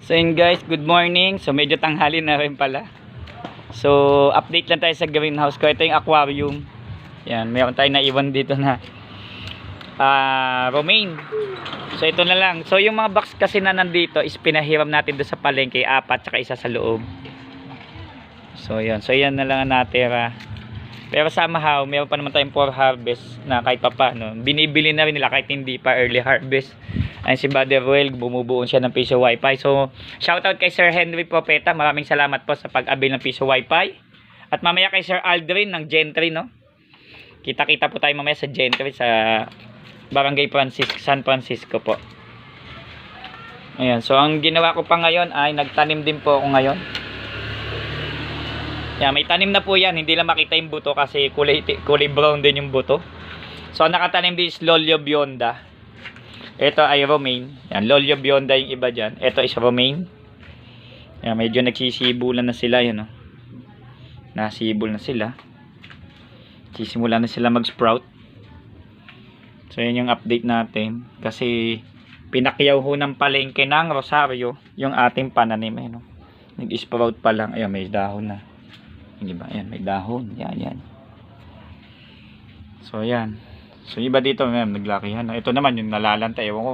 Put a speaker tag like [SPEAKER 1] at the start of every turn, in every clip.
[SPEAKER 1] So yun guys, good morning. So medyo tanghali na rin pala. So update lang tayo sa greenhouse ko. Ito yung aquarium. Yan, mayroon tayong naiwan dito na romaine. So ito na lang. So yung mga box kasi na nandito is pinahiram natin doon sa palengke, 4 tsaka isa sa loob. So yan, na lang ang natira. Pero somehow, meron pa naman tayong for harvest na kahit pa paano. Binibili na rin nila kahit hindi pa early harvest. Ayun si Brother Ruel, bumubuon siya ng piso wifi. So, shoutout kay Sir Henry Propeta. Maraming salamat po sa pag-abil ng piso wifi. At mamaya kay Sir Aldrin ng Gentry, no? Kita-kita po tayo mamaya sa Gentry sa Barangay San Francisco po. Ayan, so ang ginawa ko pa ngayon ay nagtanim din po ako ngayon. Yan, may tanim na po yan. Hindi lang makita yung buto kasi kulay brown din yung buto. So, nakatanim din is Lolio Bionda. Ito ay romaine. Yan, Lolio Bionda yung iba dyan. Ito is romaine. Yan, medyo nagsisibulan na sila. Yan, oh. Nasibol na sila. Sisimula na sila mag-sprout. So, yan yung update natin. Kasi, pinakyaw ho ng palengke ng Rosario yung ating pananim. Yan, oh. Nag-sprout pa lang. Ayan, may dahon na. Hindi ba? Ayan, may dahon. Yan. So, ayan. So, iba dito, naglakihan. Ito naman, yung nalalanta. Ewan ko,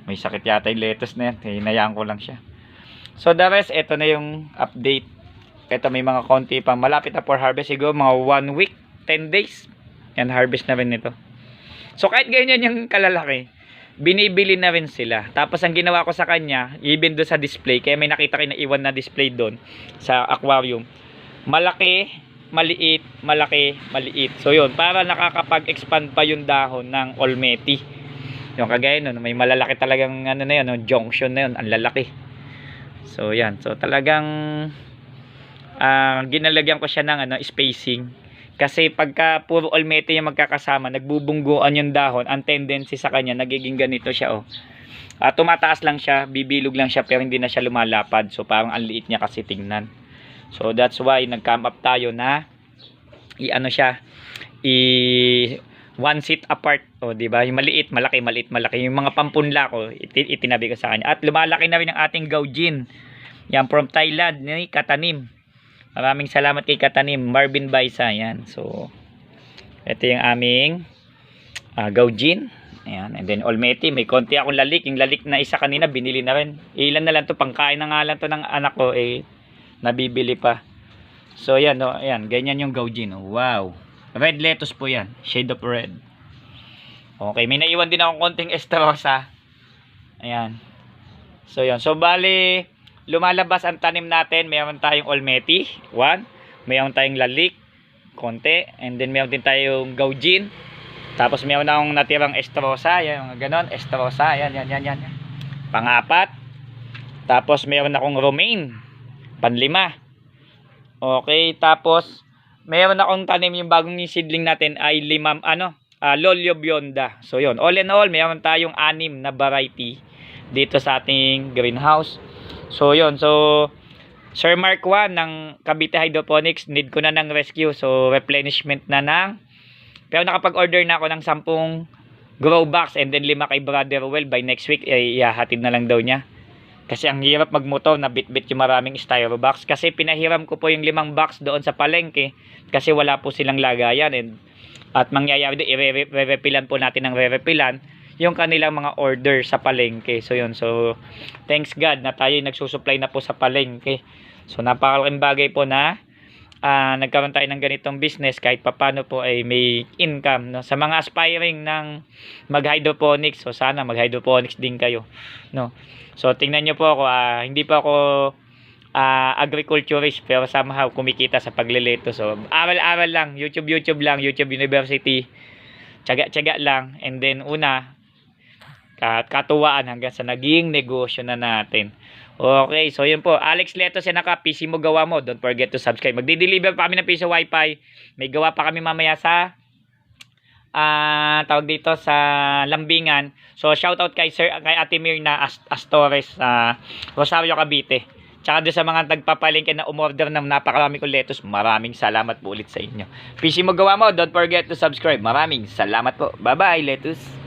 [SPEAKER 1] may sakit yata yung lettuce na yan. Kaya hinayaan ko lang siya. So, the rest, ito na yung update. Ito, may mga konti pang malapit na for harvest. Siguro, mga 1 week, 10 days. Yan, harvest na rin ito. So, kahit ganyan yung kalalaki, binibili na rin sila. Tapos, ang ginawa ko sa kanya, even doon sa display, kaya may nakita kayo na iwan na display doon sa aquarium. Malaki, maliit, malaki, maliit. So yun, para nakakapag-expand pa yung dahon ng Olmeti. Yung kagaya nun, may malalaki talagang ano na yun, no, junction na yun, ang lalaki. So yan, so talagang ginalagyan ko siya ng spacing. Kasi pagka puro Olmeti yung magkakasama, nagbubungguan yung dahon, ang tendency sa kanya, nagiging ganito siya, oh. Tumataas lang siya, bibilog lang siya, pero hindi na siya lumalapad. So parang ang liit niya kasi tingnan. So that's why nag-come up tayo na one seat apart, o di ba? Yung maliit, malaki, maliit, malaki. Yung mga pampunla ko, itinabi ko sa kanya. At lumalaki na rin ang ating Gaujin. Yan from Thailand ni Katanim. Maraming salamat kay Katanim, Marvin Baisa. Yan. So ito yung aming Gaujin. Ayan. And then Olmeti, may konti akong lalik. Yung lalik na isa kanina binili na rin. Ilan na lang to, pangkain na nga lang to ng anak ko, nabibili pa. So yan, no, ayan, ganyan yung Gaujin. Wow. Red lettuce po yan, shade of red. Okay, may naiwan din akong konting estrosa. Ayan. So yan, so bali lumalabas ang tanim natin. Mayroon tayong Olmeti, 1. Mayroon tayong lalik, konti. And then mayroon din tayong Gaujin. Tapos mayroon akong natirang estrosa. Yan, ganon, estrosa. Yan. Pang-4. Tapos mayroon akong romaine, pan-5. Okay, tapos mayroon akong tanim, yung bagong seedling natin ay Lolio Bionda. So yun, all in all, mayroon tayong 6 na variety dito sa ating greenhouse. So yun, so Sir Mark 1 ng Cavite Hydroponics, need ko na ng rescue. So replenishment na pero nakapag-order na ako ng 10 grow box and then 5 kay Brother Ruel. By next week, ihahatid na lang daw niya. Kasi ang hirap magmotor na bit-bit yung maraming styro box. Kasi pinahiram ko po yung 5 box doon sa palengke. Kasi wala po silang lagayan. At mangyayari doon, i-refilan po natin ng re-refilan yung kanilang mga order sa palengke. So yun, so thanks God na tayo nagsusupply na po sa palengke. So napakalaking bagay po na nagkaroon tayo ng ganitong business kahit papano po ay may income, no? Sa mga aspiring ng mag-hydroponics, so sana mag-hydroponics din kayo, no? So tingnan nyo po ako, hindi pa ako agriculturist, pero somehow kumikita sa paglilito. So aral-aral lang, YouTube lang, YouTube University, tiyaga lang, and then katuwaan hanggang sa naging negosyo na natin. Okay, so yun po, Alex Letos yan naka, PC mo gawa mo, don't forget to subscribe. Magdi-deliver pa kami ng piso wifi, may gawa pa kami mamaya sa tawag dito sa Lambingan. So shoutout kay Ate Mir na Astores sa Rosario, Cavite. Tsaka doon sa mga nagpapalengke na umorder ng napakarami kong lettuce, maraming salamat po ulit sa inyo. PC mo gawa mo, don't forget to subscribe. Maraming salamat po. Bye bye lettuce.